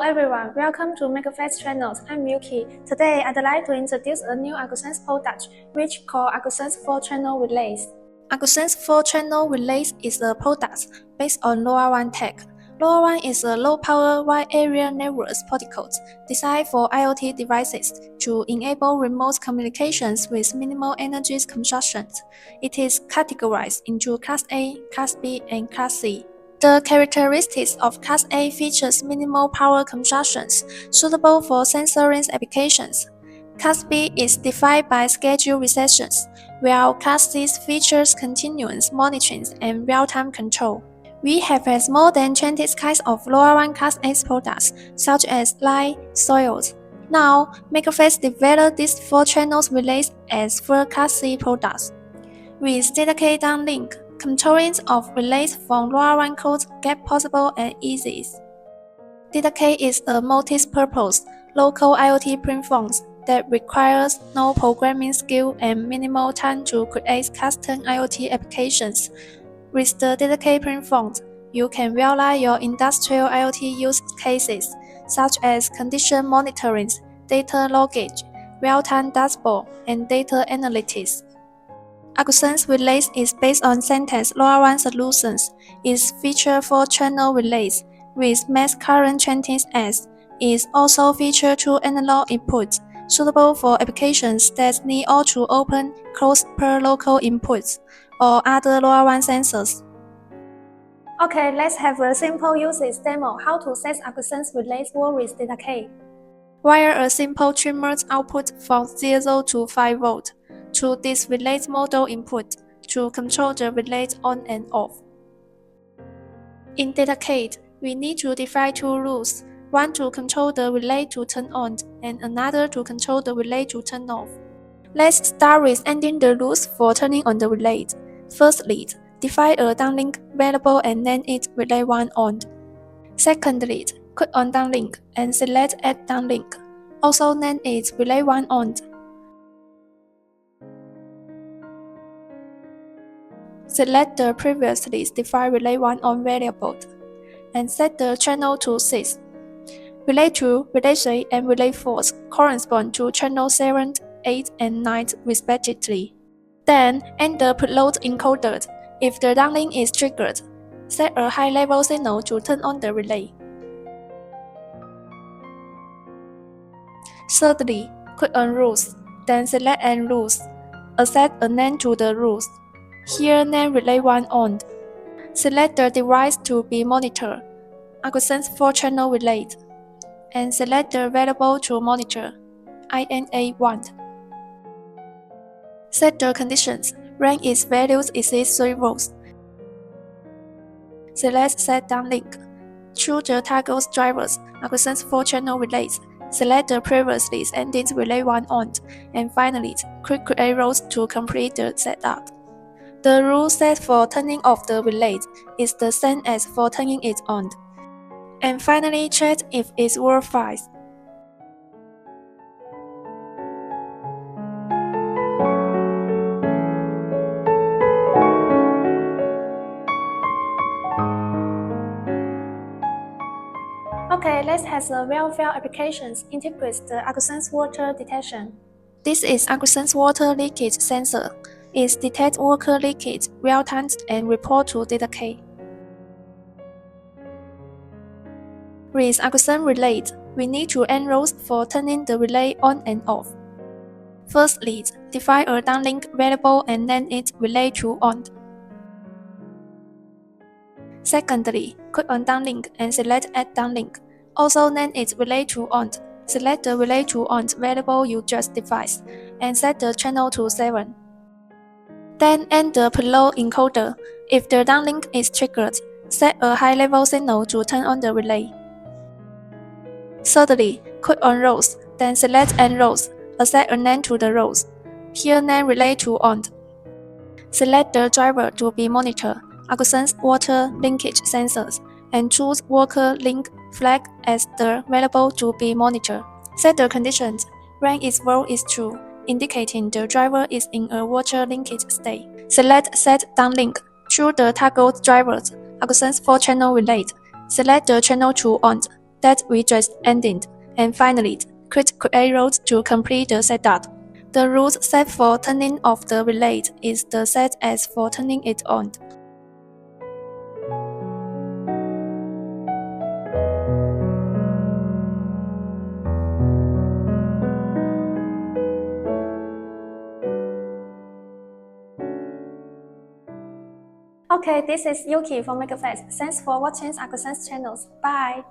everyone, welcome to MakerFest channels. I'm Yuki. Today I'd like to introduce a new Agrosense product, which called Agrosense 4-channel relays. Agrosense 4-channel relays is a product based on LoRaWAN tech. LoRaWAN is a low-power wide-area network protocol designed for IoT devices to enable remote communications with minimal energy consumption. It is categorized into Class A, Class B, and Class C. The characteristics of Class A features minimal power consumptions, suitable for sensoring applications. Class B is defined by schedule recessions, while Class C features continuous monitoring and real-time control. We have more than 20 kinds of LoRaWAN Class A products, such as light, soils. Now, MakerFest developed these 4-channel relays as 4 Class C products. With Datacake downlink, controlling of relays from LoRaWAN code get possible and easy. Datacake is a multi-purpose, local IoT platform that requires no programming skill and minimal time to create custom IoT applications. With the Datacake platform, you can realize your industrial IoT use cases, such as condition monitoring, data logging, real-time dashboard, and data analytics. Agrosense relays is based on Semtech LoRaWAN solutions. It features 4-channel relays with max current 20S. It also features 2 analog inputs, suitable for applications that need all to open, close per local inputs, or other LoRaWAN sensors. Okay, let's have a simple usage demo how to set Agrosense relays with Datacake. Wire a simple trimmer output from 0 to 5 volt to this relay model input to control the relays on and off. In Datacake, we need to define 2 rules, one to control the relay to turn on and another to control the relay to turn off. Let's start with ending the rules for turning on the relay. Firstly, define a downlink variable and name it relay 1 on. Secondly, click on downlink and select add downlink. Also name it relay 1 on. Select the previously defined relay 1 on variable and set the channel to 6. Relay 2, relay 3, and relay 4 correspond to channel 7, 8, and 9 respectively. Then, end the preload encoder. If the downlink is triggered, set a high-level signal to turn on the relay. Thirdly, click on Rules, then select End Rules. Assign a name to the rules. Here name relay 1 on. Select the device to be monitored, Agrosense 4-channel relay, and select the variable to monitor, INA1. Set the conditions, range its values exceeds 3 volts. Select Set Downlink. Choose the target drivers, Agrosense 4-channel relays. Select the previously ending relay 1 on, and finally, click Create Roles to complete the setup. The rule set for turning off the relay is the same as for turning it on. And finally, check if it verifies. Okay, let's have the welfare applications integrate the Agrosense water detection. This is Agrosense water leakage sensor. It detects water leakage real-time and report to Datacake. With Agrosense relay, we need to end rules for turning the relay on and off. Firstly, define a downlink variable and name it relay to on. Secondly, click on downlink and select add downlink. Also name it relay to on. Select the relay to on variable you just defined and set the channel to 7. Then end the preload encoder. If the downlink is triggered, set a high-level signal to turn on the relay. Thirdly, click on Roles, then select End Roles. Assign a name to the roles. Here name relay to on. Select the driver to be monitored, Agrosense water linkage sensors, and choose water link flag as the variable to be monitored. Set the conditions. Range its volt is true, indicating the driver is in a water linkage state. Select Set Downlink. Choose the target drivers, Agrosense 4-channel relay. Select the channel to on. that we just ended, and finally, click Create Rules to complete the setup. The rules set for turning off the relay is the same as for turning it on. Okay, this is Yuki from MakerFest. Thanks for watching Agrosense channels. Bye!